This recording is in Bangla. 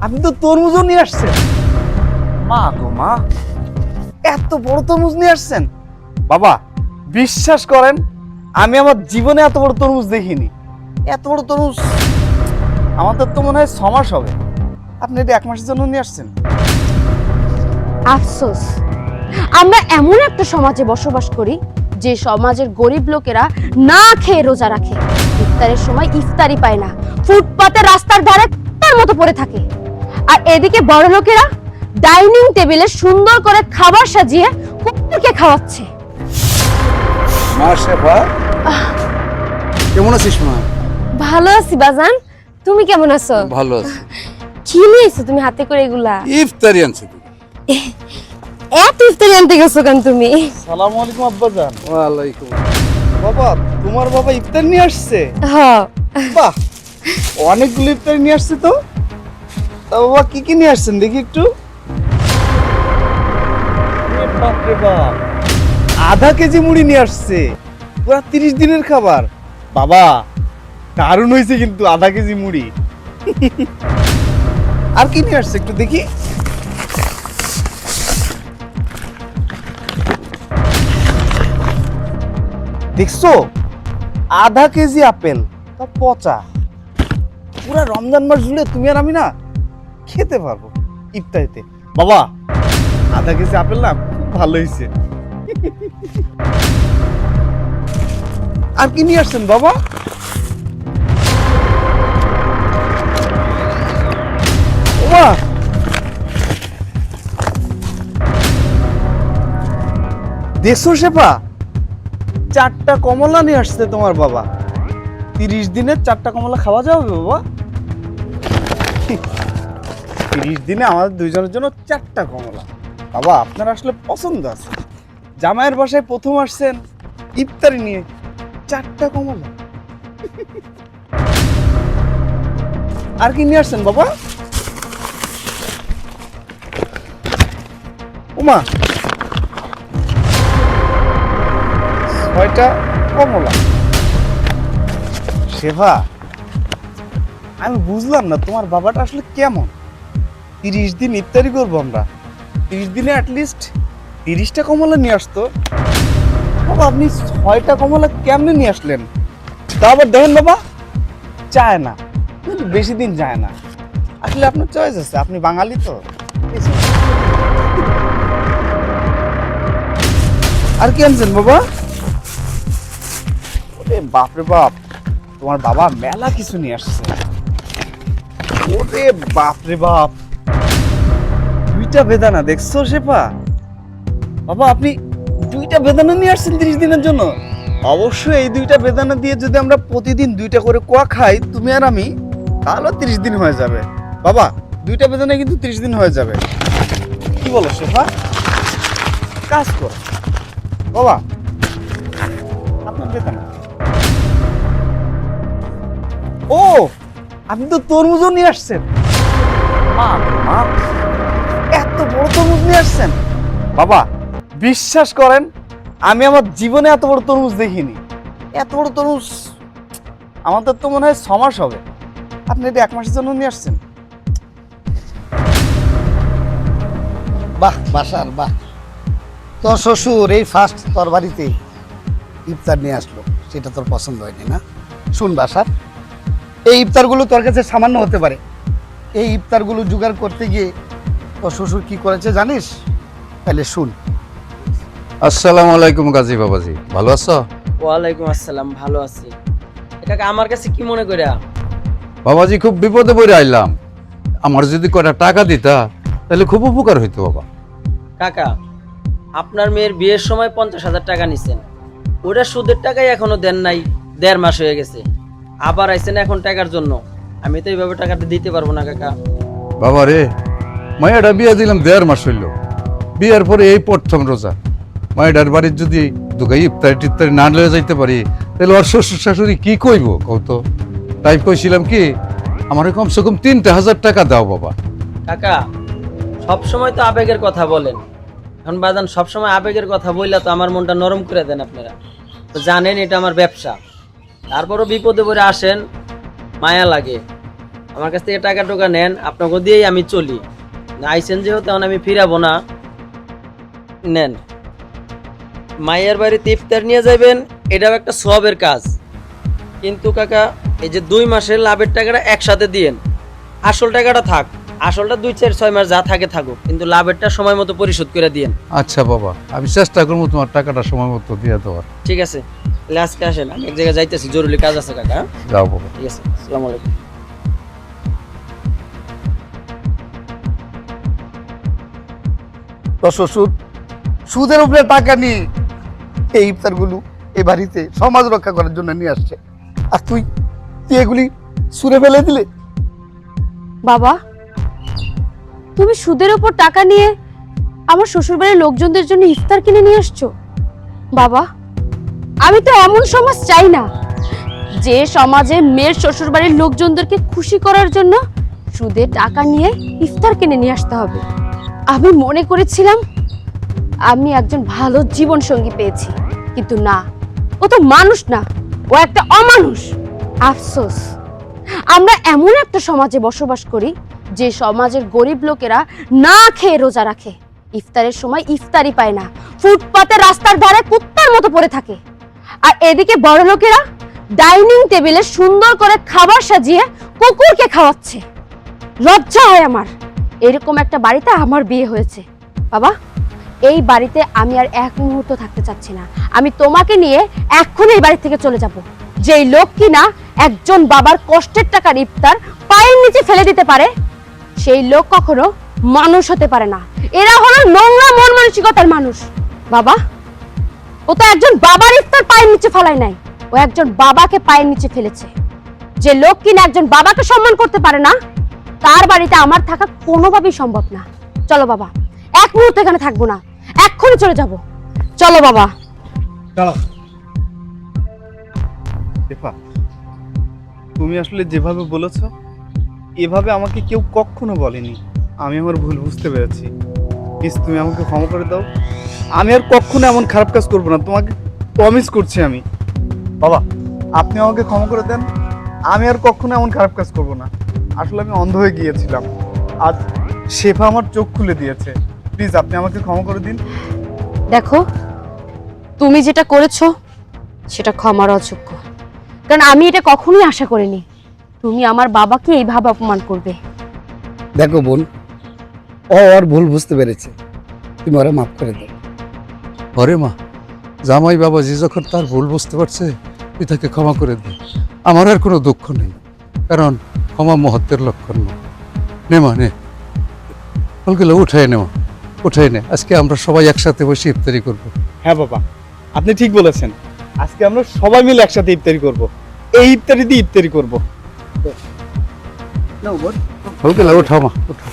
আপনি তো তরমুজও নিয়ে আসছেন। মা গো মা, এত বড় তরমুজ নিয়ে আসছেন। বাবা বিশ্বাস করেন, আমি আমার জীবনে এত বড় তরমুজ দেখিনি। এত বড় তরমুজ আমাদের তো মনে হয় 6 মাস হবে। আপনি এটা 1 মাসের জন্য নিয়ে আসছেন। আফসোস, আমরা এমন একটা সমাজে বসবাস করি যে সমাজের গরিব লোকেরা না খেয়ে রোজা রাখে, ইফতারের সময় ইফতারি পায় না, ফুটপাতে রাস্তার ধারে তার মতো পড়ে থাকে। আর এদিকে বড় লোকেরা ডাইনিং টেবিলে সুন্দর করে খাবার সাজিয়ে কুকুরকে খাওয়াচ্ছে। মা শেফা, কেমন আছিস মা? ভালো আছি বাজান, তুমি কেমন আছো? ভালো আছি। কি নিয়েছো তুমি হাতে করে এগুলা? ইফতারি আনছি। এত ইফতারি আনতে গেছো কেন তুমি? আসসালামু আলাইকুম আব্বাজান। ওয়ালাইকুম। বাবা, তোমার বাবা ইফতার নিয়ে আসছে? হ্যাঁ। বাহ, অনেকগুলো ইফতারি নিয়ে আসছে তো। তা বাবা কি কি নিয়ে আসছেন দেখি একটু। এ বাপ রে বাপ, আধা কেজি মুড়ি নিয়ে আসছে, পুরা 30 দিনের খাবার। বাবা দারুণ হয়েছে কিন্তু, আধা কেজি মুড়ি। আর কি নিয়ে আসছে একটু দেখি। দেখছো, আধা কেজি আপেল, তা পচা। পুরা রমজান মাস জুড়ে তুমি আর আমি না খেতে পারবো ইফতারিতে। বাবা আধা কেজি আপেল না খুব ভালো হয়েছে। আর কি নিয়ে আসছেন বাবা? ওমা, দেখছো শেফা, 4টা কমলা নিয়ে আসছে তোমার বাবা। 30 দিনে 4টা কমলা খাওয়া যাবে বাবা? 30 দিনে আমাদের দুইজনের জন্য 4টা কমলা। বাবা আপনার আসলে পছন্দ আছে। জামাইয়ের বাসায় প্রথম আসছেন ইফতারি নিয়ে, 4টা কমলা। আর কি নিয়ে আসছেন বাবা? ওমা, 6টা কমলা। শেফা, আমি বুঝলাম না তোমার বাবাটা আসলে কেমন। 30 দিন ইফতারি করবো আমরা, 30 দিনে অ্যাটলিস্ট 30টা কমলা নিয়ে আসতো। বাবা আপনি 6টা কমলা কেমনে নিয়ে আসলেন? তা আবার দেখেন বাবা, চায় না, কিন্তু বেশি দিন যায় না। আসলে আপনার চয়েস আছে, আপনি বাঙালি তো। আর কি আনছেন বাবা? ওরে বাপরে বাপ, তোমার বাবা মেলা কিছু নিয়ে আসছে। ওরে বাপরে বাপ, 2টা বেদানা দেখছো শেফা? বাবা আপনি 2টা বেদানা নিয়ে আসছেন 30 দিনের জন্য। অবশ্যই এই 2টা বেদানা দিয়ে যদি আমরা প্রতিদিন 2টা করে কোয়া খাই তুমি আর আমি, তাহলে 30 দিন হয়ে যাবে। বাবা 2টা বেদানা কিন্তু 30 দিন হয়ে যাবে। কি বলো শেফা? কাজ করো বাবা, আপনার বেদানা। ও, আপনি তো তরমুজও নিয়ে আসছেন। মা মা, এত বড় তরমুজ নিয়ে আসছেন। বাবা বিশ্বাস করেন, আমি আমার জীবনে এত বড় তরমুজ দেখিনি। এত বড় তরমুজ আমাদের তো মনে হয় 6 মাস হবে। আপনি এটা 1 মাসের জন্য নিয়ে আসছেন। বাহ বাসার বাহ, তোর শ্বশুর এই ফার্স্ট তোর বাড়িতে ইফতার নিয়ে আসলো, সেটা তোর পছন্দ হয়নি না? শুন বাসার, এই ইফতারগুলো তোর কাছে সামান্য হতে পারে, এই ইফতারগুলো জোগাড় করতে গিয়ে তোর শ্বশুর কি করেছে জানিস? তাহলে শুন। আসসালামু আলাইকুম গাজী বাবাজি, ভালো আছো? ওয়ালাইকুম আসসালাম, ভালো আছি। এটাকে আমার কাছে কি মনে করিয়া? বাবাজি খুব বিপদে পড়ে আইলাম, আমার যদি কটা টাকা দিতা তাহলে খুব উপকার হইতো বাবা। কাকা, আপনার মেয়ের বিয়ের সময় 50,000 টাকা নিছেন, ওটা সুদের টাকাই এখনো দেন নাই, 1.5 মাস হয়ে গেছে। আবার আইছেন এখন টাকার জন্য। আমি তো এইভাবে টাকাটা দিতে পারবো না কাকা। বাবা রে, মায়েরা বিয়ে দিলাম 1.5 মাস হইল, বিয়ের পরে এই প্রথম রোজা। মায়েরার বাড়ির যদি দুগাই ইফতারি টিফতারি না লয়ে যাইতে পারি তাহলে ওর শ্বশুর শাশুড়ি কি কইব কত? তাই কইছিলাম কি, আমার কমসে কম 3,000 টাকা দাও বাবা। কাকা, সব সময় তো আবেগের কথা বলেন, এখন বাজান সব সময় আবেগের কথা বললে তো আমার মনটা নরম করে দেন আপনারা। তো জানেন এটা আমার ব্যবসা, তারপরও বিপদে পড়ে আসেন, মায়া লাগে। আমার কাছ থেকে টাকা টোকা নেন, আপনাকে দিয়েই আমি চলি। আইসেন যেহেতু তখন আমি ফিরাবো না। নেন, মায়ের বাড়িতে ইফতার নিয়ে যাবেন, এটাও একটা সবের কাজ। কিন্তু কাকা, এই যে 2 মাসের লাভের টাকাটা একসাথে দিয়েন। আসল টাকাটা থাক, আসলটা 2-4-6 মাস যা থাকে থাকুক, কিন্তু লাভেরটা সময় মতো পরিশোধ করে দিয়েন। আচ্ছা বাবা, আমি চেষ্টা করবো তোমার টাকাটা সময় মতো দিয়ে দেওয়ার। ঠিক আছে, তাহলে আজকে আসেন, আমি এক জায়গায় যাইতেছি, জরুরি কাজ আছে কাকা। হ্যাঁ? যাও বাবা। ঠিক আছে, আসসালামু আলাইকুম। তোর শ্বশুর সুদের উপরে টাকা নিয়ে এই ইফতারগুলো এই বাড়িতে সমাজ রক্ষা করার জন্য নিয়ে আসছে, আর তুই তুই এগুলি সুরে ফেলে দিলে। বাবা, তুমি সুদের উপর টাকা নিয়ে আমার শ্বশুরবাড়ির লোকজনদের জন্য ইফতার কিনে নিয়ে আসছো। বাবা, আমি তো এমন সমাজ চাই না যে সমাজে মেয়ের শ্বশুরবাড়ির লোকজনদেরকে খুশি করার জন্য সুদে টাকা নিয়ে ইফতার কিনে নিয়ে আসতে হবে। আমি মনে করেছিলাম আমি একজন ভালো জীবন সঙ্গী পেয়েছি, কিন্তু না, ও তো মানুষ না, ও একটা অমানুষ। আফসোস, আমরা এমন একটা সমাজে বসবাস করি যে সমাজের গরিব লোকেরা না খেয়ে রোজা রাখে, ইফতারের সময় ইফতারি পায় না, ফুটপাতে রাস্তার ধারে কুত্তার মতো পড়ে থাকে। আর এদিকে বড় লোকেরা ডাইনিং টেবিলে সুন্দর করে খাবার সাজিয়ে কুকুরকে খাওয়াচ্ছে। লজ্জা হয় আমার, এরকম একটা বাড়িতে আমার বিয়ে হয়েছে। বাবা, এই বাড়িতে আমি আর এক মুহূর্ত থাকতে চাচ্ছি না। আমি তোমাকে নিয়ে এক্ষুনি এই বাড়ি থেকে চলে যাব। যেই লোক কিনা একজন বাবার কষ্টের টাকার ইফতার পায়ের নিচে ফেলে দিতে পারে, সেই লোক কখনো মানুষ হতে পারে না। এরা হলো নোংরা মন মানসিকতার মানুষ। বাবা, ও তো একজন বাবার ইফতার পায়ের নিচে ফেলায় নাই, ও একজন বাবাকে পায়ের নিচে ফেলেছে। যে লোক কিনা একজন বাবাকে সম্মান করতে পারে না, তার বাড়িতে আমার থাকা কোনোভাবেই সম্ভব না। চলো বাবা, এক মুহূর্ত এখানে থাকবো না, এক্ষুনি চলে যাব। চলো বাবা। চলো। শেফা, তুমি আসলে যেভাবে বলেছো এভাবে আমাকে কেউ কখনো বলেনি। আমি আমার ভুল বুঝতে পেরেছি। প্লিজ তুমি আমাকে ক্ষমা করে দাও। আমি আর কখনো এমন খারাপ কাজ করবো না, তোমাকে প্রমিস করছি আমি। বাবা, আপনি আমাকে ক্ষমা করে দেন, আমি আর কখনো এমন খারাপ কাজ করবো না। আসলে আমি অন্ধ হয়ে গিয়েছিলাম, আজ শেফা আমার চোখ খুলে দিয়েছে। প্লিজ আপনি আমাকে ক্ষমা করে দিন। দেখো, তুমি যেটা করেছো সেটা ক্ষমার অযোগ্য, কারণ আমি এটা কখনোই আশা করিনি তুমি আমার বাবাকে এইভাবে অপমান করবে। দেখো বোন, ও ওর ভুল বুঝতে পেরেছে, তুমি ওরা মাফ করে দাও। অরে মা, জামাই বাবাজি যখন তার ভুল বুঝতে পারছে, তুই তাকে ক্ষমা করে দে। আমার আর কোনো দুঃখ নেই, কারণ ক্ষমা মহত্বের লক্ষণ না। নে মা, নে ফলগুলো উঠাই নে মা, উঠাই নে। আজকে আমরা সবাই একসাথে বসে ইফতারি করবো। হ্যাঁ বাবা, আপনি ঠিক বলেছেন। আজকে আমরা সবাই মিলে একসাথে ইফতারি করব। এই ইফতারি দিয়ে ইফতারি করব। ফলগুলো উঠাও মা, উঠাও।